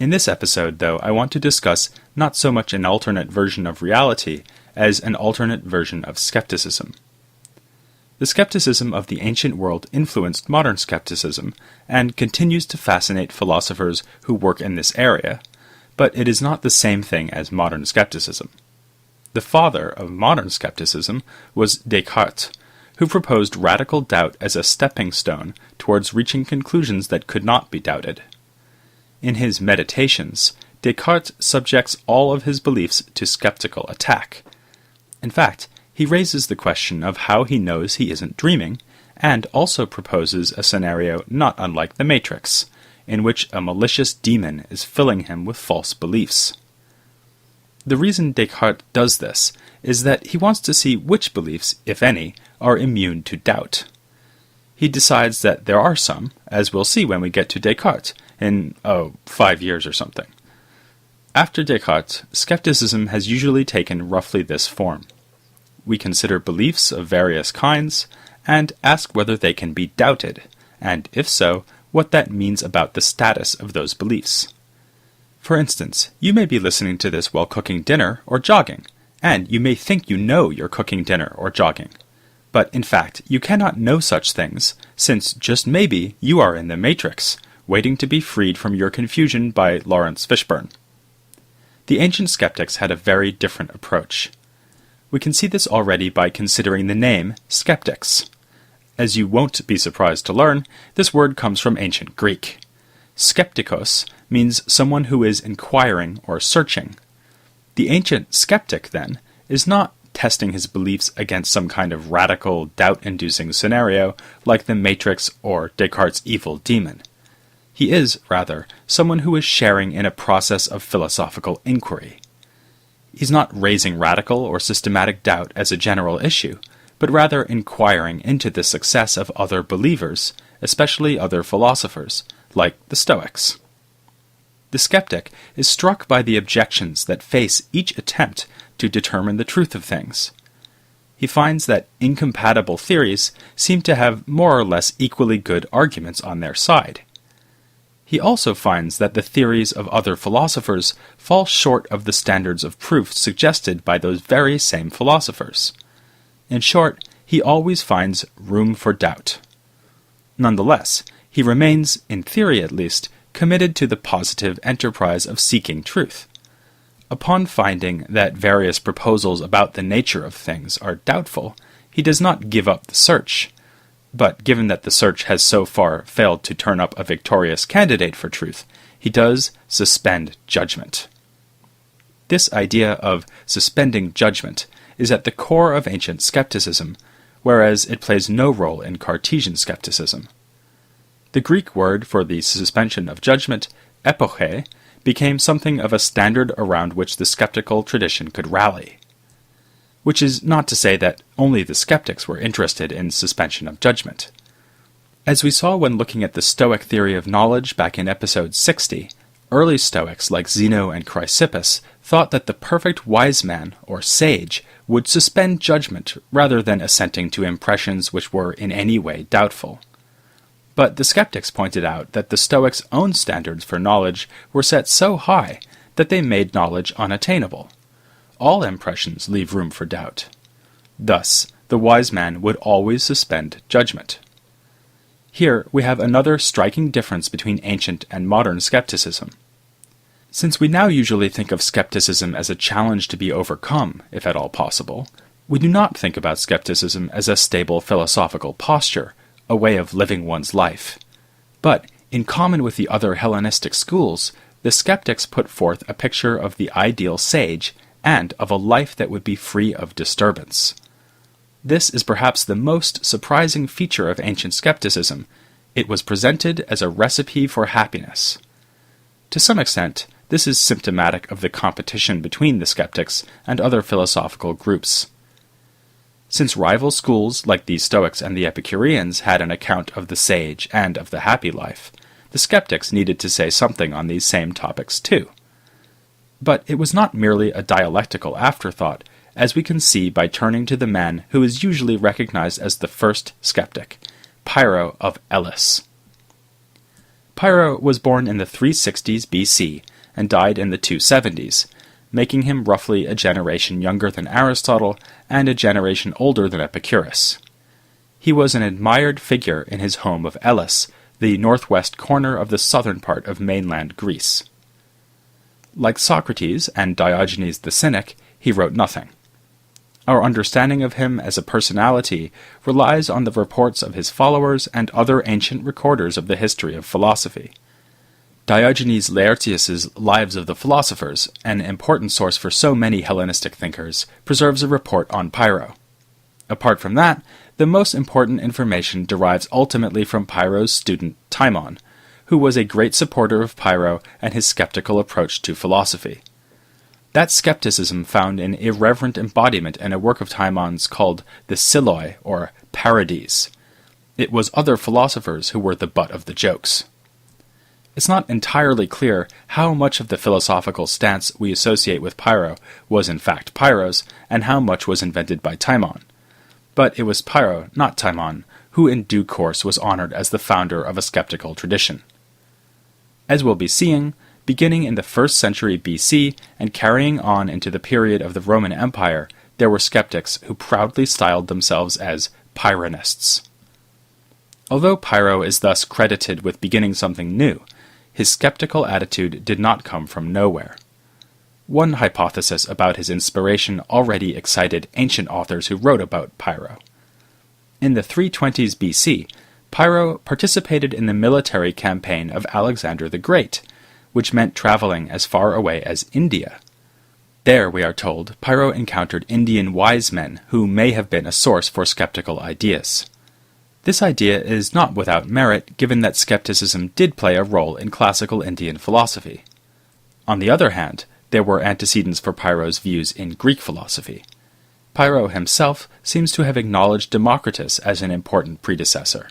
In this episode, though, I want to discuss not so much an alternate version of reality as an alternate version of skepticism. The skepticism of the ancient world influenced modern skepticism and continues to fascinate philosophers who work in this area, but it is not the same thing as modern skepticism. The father of modern skepticism was Descartes, who proposed radical doubt as a stepping stone towards reaching conclusions that could not be doubted. In his Meditations, Descartes subjects all of his beliefs to skeptical attack. In fact, he raises the question of how he knows he isn't dreaming, and also proposes a scenario not unlike the Matrix, in which a malicious demon is filling him with false beliefs. The reason Descartes does this is that he wants to see which beliefs, if any, are immune to doubt. He decides that there are some, as we'll see when we get to Descartes, in, 5 years or something. After Descartes, skepticism has usually taken roughly this form. We consider beliefs of various kinds, and ask whether they can be doubted, and if so, what that means about the status of those beliefs. For instance, you may be listening to this while cooking dinner or jogging, and you may think you know you're cooking dinner or jogging. But in fact, you cannot know such things, since just maybe you are in the Matrix, waiting to be freed from your confusion by Lawrence Fishburne. The ancient skeptics had a very different approach. We can see this already by considering the name skeptics. As you won't be surprised to learn, this word comes from ancient Greek. Skeptikos means someone who is inquiring or searching. The ancient skeptic, then, is not testing his beliefs against some kind of radical, doubt-inducing scenario like the Matrix or Descartes' evil demon. He is, rather, someone who is sharing in a process of philosophical inquiry. He's not raising radical or systematic doubt as a general issue, but rather inquiring into the success of other believers, especially other philosophers, like the Stoics. The skeptic is struck by the objections that face each attempt to determine the truth of things. He finds that incompatible theories seem to have more or less equally good arguments on their side. He also finds that the theories of other philosophers fall short of the standards of proof suggested by those very same philosophers. In short, he always finds room for doubt. Nonetheless, he remains, in theory at least, committed to the positive enterprise of seeking truth. Upon finding that various proposals about the nature of things are doubtful, he does not give up the search. But given that the search has so far failed to turn up a victorious candidate for truth, he does suspend judgment. This idea of suspending judgment is at the core of ancient skepticism, whereas it plays no role in Cartesian skepticism. The Greek word for the suspension of judgment, epoche, became something of a standard around which the skeptical tradition could rally. Which is not to say that only the skeptics were interested in suspension of judgment. As we saw when looking at the Stoic theory of knowledge back in episode 60, early Stoics like Zeno and Chrysippus thought that the perfect wise man, or sage, would suspend judgment rather than assenting to impressions which were in any way doubtful. But the skeptics pointed out that the Stoics' own standards for knowledge were set so high that they made knowledge unattainable. All impressions leave room for doubt. Thus, the wise man would always suspend judgment. Here we have another striking difference between ancient and modern skepticism. Since we now usually think of skepticism as a challenge to be overcome, if at all possible, we do not think about skepticism as a stable philosophical posture, a way of living one's life. But, in common with the other Hellenistic schools, the skeptics put forth a picture of the ideal sage and of a life that would be free of disturbance. This is perhaps the most surprising feature of ancient skepticism. It was presented as a recipe for happiness. To some extent, this is symptomatic of the competition between the skeptics and other philosophical groups. Since rival schools like the Stoics and the Epicureans had an account of the sage and of the happy life, the skeptics needed to say something on these same topics too. But it was not merely a dialectical afterthought, as we can see by turning to the man who is usually recognized as the first skeptic, Pyrrho of Elis. Pyrrho was born in the 360s BC and died in the 270s, making him roughly a generation younger than Aristotle and a generation older than Epicurus. He was an admired figure in his home of Elis, the northwest corner of the southern part of mainland Greece. Like Socrates and Diogenes the Cynic, he wrote nothing. Our understanding of him as a personality relies on the reports of his followers and other ancient recorders of the history of philosophy. Diogenes Laertius's Lives of the Philosophers, an important source for so many Hellenistic thinkers, preserves a report on Pyrrho. Apart from that, the most important information derives ultimately from Pyrrho's student Timon, who was a great supporter of Pyrrho and his skeptical approach to philosophy. That skepticism found an irreverent embodiment in a work of Timon's called the Siloi, or Parodies. It was other philosophers who were the butt of the jokes. It's not entirely clear how much of the philosophical stance we associate with Pyrrho was in fact Pyrrho's, and how much was invented by Timon. But it was Pyrrho, not Timon, who in due course was honored as the founder of a skeptical tradition. As we'll be seeing, beginning in the 1st century BC and carrying on into the period of the Roman Empire, there were skeptics who proudly styled themselves as Pyrrhonists. Although Pyrrho is thus credited with beginning something new, his skeptical attitude did not come from nowhere. One hypothesis about his inspiration already excited ancient authors who wrote about Pyrrho. In the 320s BC, Pyrrho participated in the military campaign of Alexander the Great, which meant traveling as far away as India. There, we are told, Pyrrho encountered Indian wise men who may have been a source for skeptical ideas. This idea is not without merit, given that skepticism did play a role in classical Indian philosophy. On the other hand, there were antecedents for Pyrrho's views in Greek philosophy. Pyrrho himself seems to have acknowledged Democritus as an important predecessor.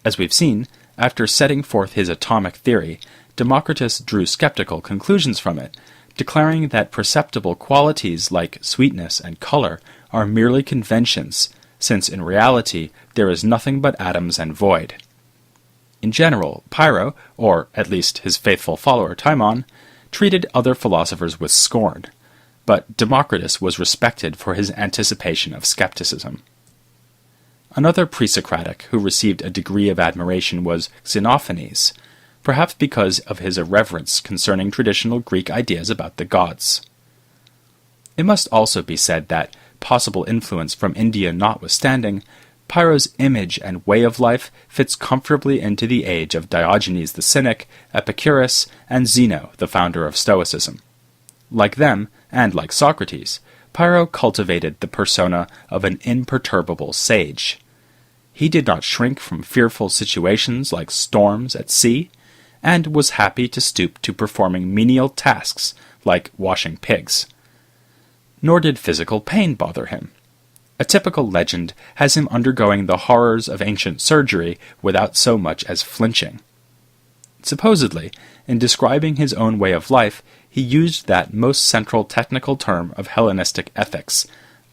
As we've seen, after setting forth his atomic theory, Democritus drew skeptical conclusions from it, declaring that perceptible qualities like sweetness and color are merely conventions, since in reality there is nothing but atoms and void. In general, Pyrrho, or at least his faithful follower Timon, treated other philosophers with scorn, but Democritus was respected for his anticipation of skepticism. Another pre-Socratic who received a degree of admiration was Xenophanes, perhaps because of his irreverence concerning traditional Greek ideas about the gods. It must also be said that, possible influence from India notwithstanding, Pyrrho's image and way of life fits comfortably into the age of Diogenes the Cynic, Epicurus, and Zeno, the founder of Stoicism. Like them, and like Socrates, Pyrrho cultivated the persona of an imperturbable sage. He did not shrink from fearful situations like storms at sea, and was happy to stoop to performing menial tasks like washing pigs. Nor did physical pain bother him. A typical legend has him undergoing the horrors of ancient surgery without so much as flinching. Supposedly, in describing his own way of life, he used that most central technical term of Hellenistic ethics,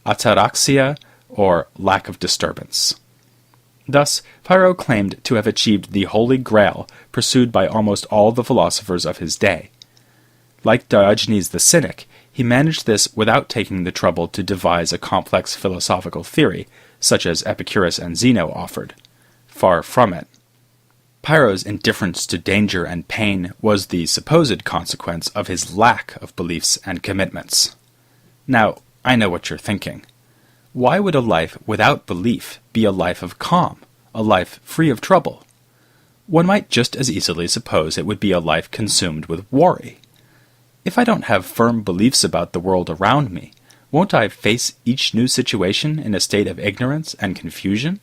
ataraxia, or lack of disturbance. Thus, Pyrrho claimed to have achieved the Holy Grail pursued by almost all the philosophers of his day. Like Diogenes the Cynic, he managed this without taking the trouble to devise a complex philosophical theory, such as Epicurus and Zeno offered. Far from it. Pyrrho's indifference to danger and pain was the supposed consequence of his lack of beliefs and commitments. Now, I know what you're thinking. Why would a life without belief be a life of calm, a life free of trouble? One might just as easily suppose it would be a life consumed with worry. If I don't have firm beliefs about the world around me, won't I face each new situation in a state of ignorance and confusion?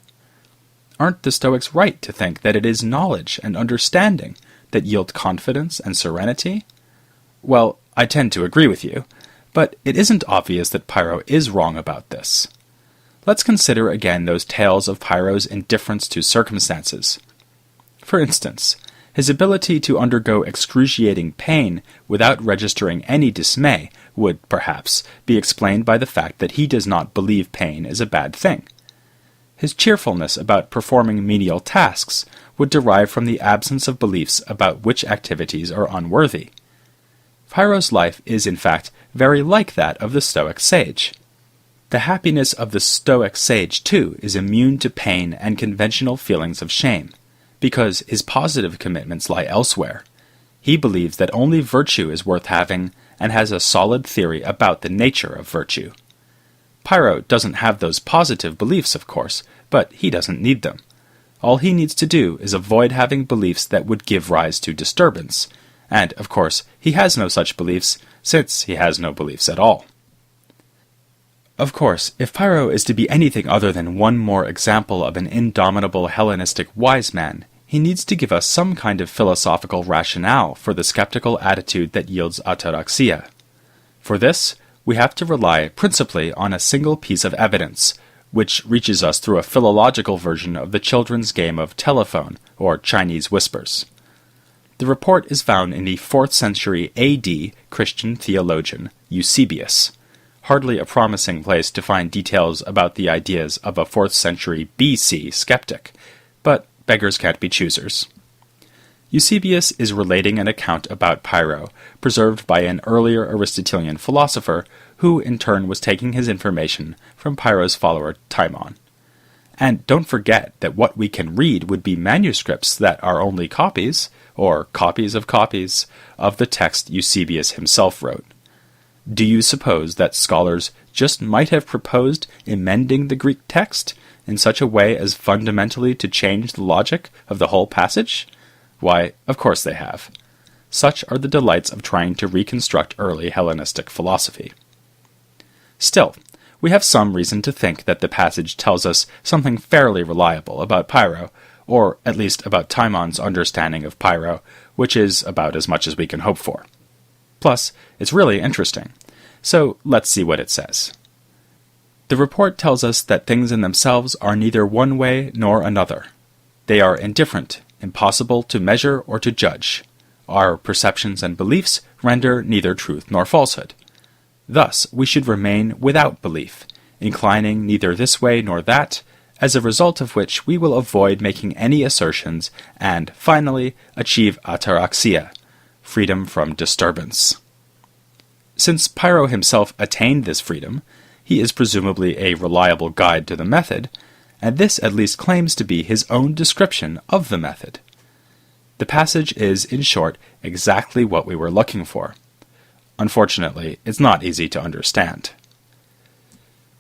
Aren't the Stoics right to think that it is knowledge and understanding that yield confidence and serenity? Well, I tend to agree with you, but it isn't obvious that Pyrrho is wrong about this. Let's consider again those tales of Pyrrho's indifference to circumstances. For instance, his ability to undergo excruciating pain without registering any dismay would, perhaps, be explained by the fact that he does not believe pain is a bad thing. His cheerfulness about performing menial tasks would derive from the absence of beliefs about which activities are unworthy. Pyrrho's life is in fact very like that of the Stoic sage. The happiness of the Stoic sage, too, is immune to pain and conventional feelings of shame, because his positive commitments lie elsewhere. He believes that only virtue is worth having and has a solid theory about the nature of virtue. Pyrrho doesn't have those positive beliefs, of course, but he doesn't need them. All he needs to do is avoid having beliefs that would give rise to disturbance, and, of course, he has no such beliefs, since he has no beliefs at all. Of course, if Pyrrho is to be anything other than one more example of an indomitable Hellenistic wise man, he needs to give us some kind of philosophical rationale for the skeptical attitude that yields ataraxia. For this, we have to rely principally on a single piece of evidence, which reaches us through a philological version of the children's game of telephone, or Chinese whispers. The report is found in the 4th century AD Christian theologian Eusebius, hardly a promising place to find details about the ideas of a 4th century BC skeptic, but beggars can't be choosers. Eusebius is relating an account about Pyrrho, preserved by an earlier Aristotelian philosopher, who in turn was taking his information from Pyrrho's follower Timon. And don't forget that what we can read would be manuscripts that are only copies, or copies, of the text Eusebius himself wrote. Do you suppose that scholars just might have proposed amending the Greek text in such a way as fundamentally to change the logic of the whole passage? Why, of course they have. Such are the delights of trying to reconstruct early Hellenistic philosophy. Still, we have some reason to think that the passage tells us something fairly reliable about Pyrrho, or at least about Timon's understanding of Pyrrho, which is about as much as we can hope for. Plus, it's really interesting. So let's see what it says. The report tells us that things in themselves are neither one way nor another. They are indifferent, impossible to measure or to judge. Our perceptions and beliefs render neither truth nor falsehood. Thus, we should remain without belief, inclining neither this way nor that, as a result of which we will avoid making any assertions and, finally, achieve ataraxia, freedom from disturbance. Since Pyrrho himself attained this freedom, he is presumably a reliable guide to the method, and this at least claims to be his own description of the method. The passage is, in short, exactly what we were looking for. Unfortunately, it's not easy to understand.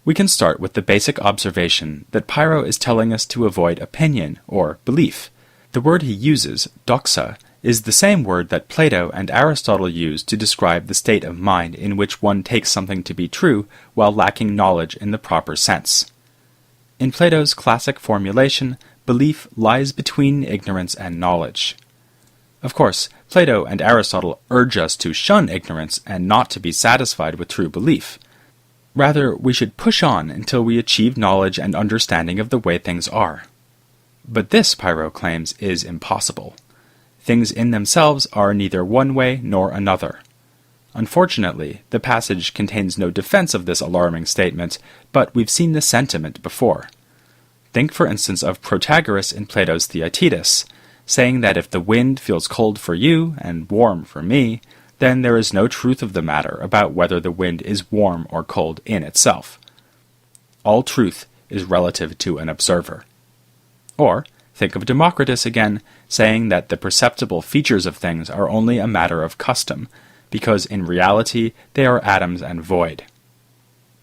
We can start with the basic observation that Pyrrho is telling us to avoid opinion, or belief. The word he uses, doxa, is the same word that Plato and Aristotle use to describe the state of mind in which one takes something to be true while lacking knowledge in the proper sense. In Plato's classic formulation, belief lies between ignorance and knowledge. Of course, Plato and Aristotle urge us to shun ignorance and not to be satisfied with true belief. Rather, we should push on until we achieve knowledge and understanding of the way things are. But this, Pyrrho claims, is impossible. Things in themselves are neither one way nor another. Unfortunately, the passage contains no defense of this alarming statement, but we've seen the sentiment before. Think, for instance, of Protagoras in Plato's Theaetetus, saying that if the wind feels cold for you and warm for me, then there is no truth of the matter about whether the wind is warm or cold in itself. All truth is relative to an observer. Or, think of Democritus again, saying that the perceptible features of things are only a matter of custom, because in reality they are atoms and void.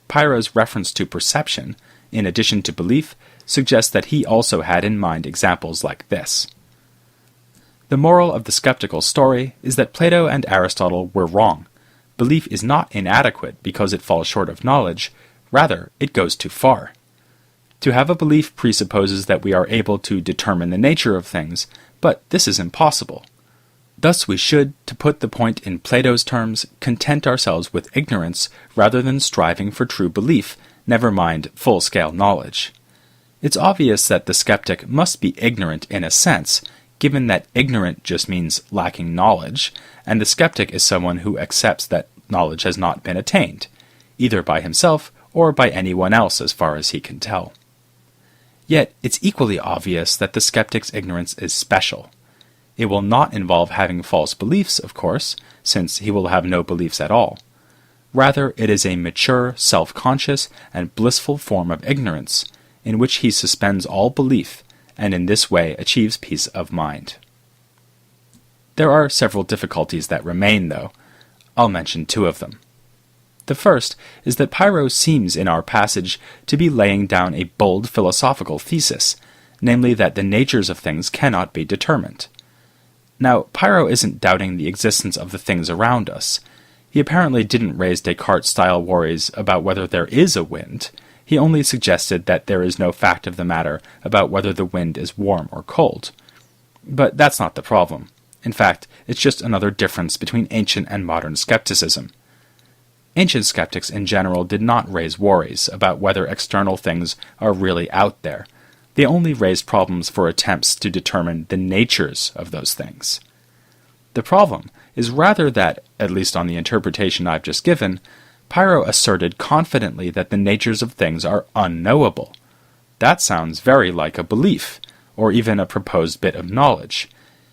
Pyrrho's reference to perception, in addition to belief, suggests that he also had in mind examples like this. The moral of the skeptical story is that Plato and Aristotle were wrong. Belief is not inadequate because it falls short of knowledge, rather, it goes too far. To have a belief presupposes that we are able to determine the nature of things, but this is impossible. Thus we should, to put the point in Plato's terms, content ourselves with ignorance rather than striving for true belief, never mind full-scale knowledge. It's obvious that the skeptic must be ignorant in a sense, given that ignorant just means lacking knowledge, and the skeptic is someone who accepts that knowledge has not been attained, either by himself or by anyone else as far as he can tell. Yet it's equally obvious that the skeptic's ignorance is special. It will not involve having false beliefs, of course, since he will have no beliefs at all. Rather, it is a mature, self-conscious, and blissful form of ignorance, in which he suspends all belief, and in this way achieves peace of mind. There are several difficulties that remain, though. I'll mention two of them. The first is that Pyrrho seems in our passage to be laying down a bold philosophical thesis, namely that the natures of things cannot be determined. Now, Pyrrho isn't doubting the existence of the things around us. He apparently didn't raise Descartes-style worries about whether there is a wind. He only suggested that there is no fact of the matter about whether the wind is warm or cold. But that's not the problem. In fact, it's just another difference between ancient and modern skepticism. Ancient skeptics in general did not raise worries about whether external things are really out there. They only raised problems for attempts to determine the natures of those things. The problem is rather that, at least on the interpretation I've just given, Pyrrho asserted confidently that the natures of things are unknowable. That sounds very like a belief, or even a proposed bit of knowledge.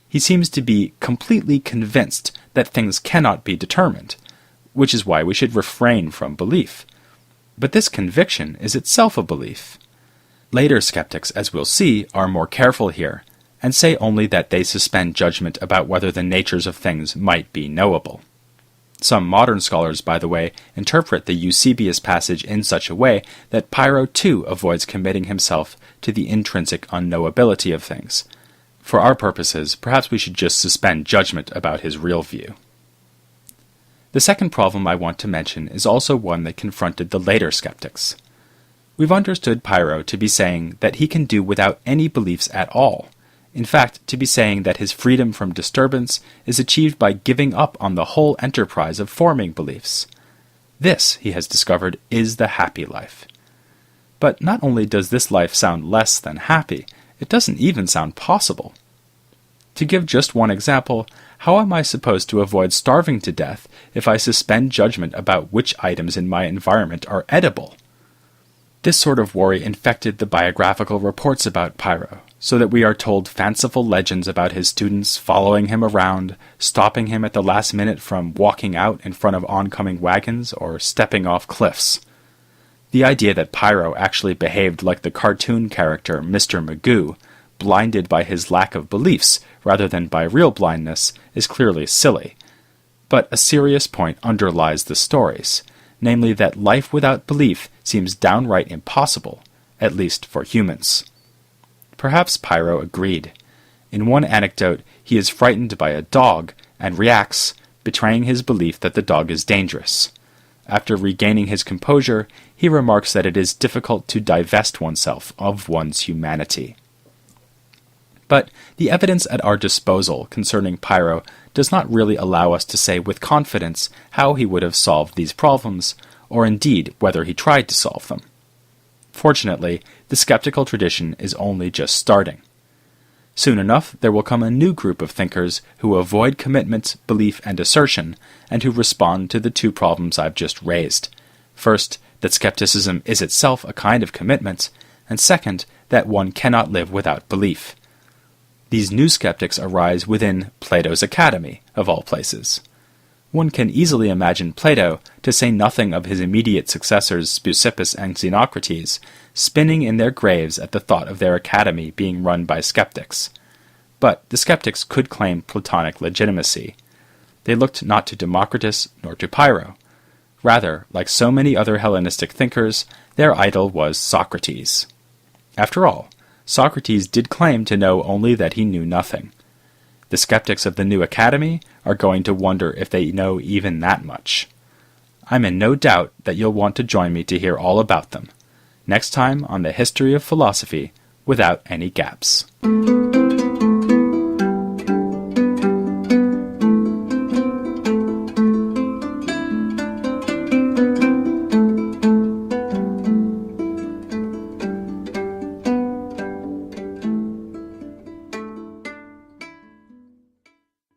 He seems to be completely convinced that things cannot be determined, which is why we should refrain from belief. But this conviction is itself a belief. Later skeptics, as we'll see, are more careful here, and say only that they suspend judgment about whether the natures of things might be knowable. Some modern scholars, by the way, interpret the Eusebius passage in such a way that Pyrrho too avoids committing himself to the intrinsic unknowability of things. For our purposes, perhaps we should just suspend judgment about his real view. The second problem I want to mention is also one that confronted the later skeptics. We've understood Pyrrho to be saying that he can do without any beliefs at all. In fact, to be saying that his freedom from disturbance is achieved by giving up on the whole enterprise of forming beliefs. This, he has discovered, is the happy life. But not only does this life sound less than happy, it doesn't even sound possible. To give just one example, how am I supposed to avoid starving to death if I suspend judgment about which items in my environment are edible? This sort of worry infected the biographical reports about Pyrrho, so that we are told fanciful legends about his students following him around, stopping him at the last minute from walking out in front of oncoming wagons or stepping off cliffs. The idea that Pyrrho actually behaved like the cartoon character Mr. Magoo, blinded by his lack of beliefs rather than by real blindness, is clearly silly. But a serious point underlies the stories, namely that life without belief seems downright impossible, at least for humans. Perhaps Pyrrho agreed. In one anecdote, he is frightened by a dog and reacts, betraying his belief that the dog is dangerous. After regaining his composure, he remarks that it is difficult to divest oneself of one's humanity. But the evidence at our disposal concerning Pyrrho does not really allow us to say with confidence how he would have solved these problems, or indeed whether he tried to solve them. Fortunately, the skeptical tradition is only just starting. Soon enough, there will come a new group of thinkers who avoid commitment, belief, and assertion, and who respond to the two problems I've just raised. First, that skepticism is itself a kind of commitment, and second, that one cannot live without belief. These new skeptics arise within Plato's academy, of all places. One can easily imagine Plato, to say nothing of his immediate successors Speusippus and Xenocrates, spinning in their graves at the thought of their academy being run by skeptics. But the skeptics could claim Platonic legitimacy. They looked not to Democritus nor to Pyrrho. Rather, like so many other Hellenistic thinkers, their idol was Socrates. After all, Socrates did claim to know only that he knew nothing. The skeptics of the new academy are going to wonder if they know even that much. I'm in no doubt that you'll want to join me to hear all about them, next time on the History of Philosophy Without Any Gaps.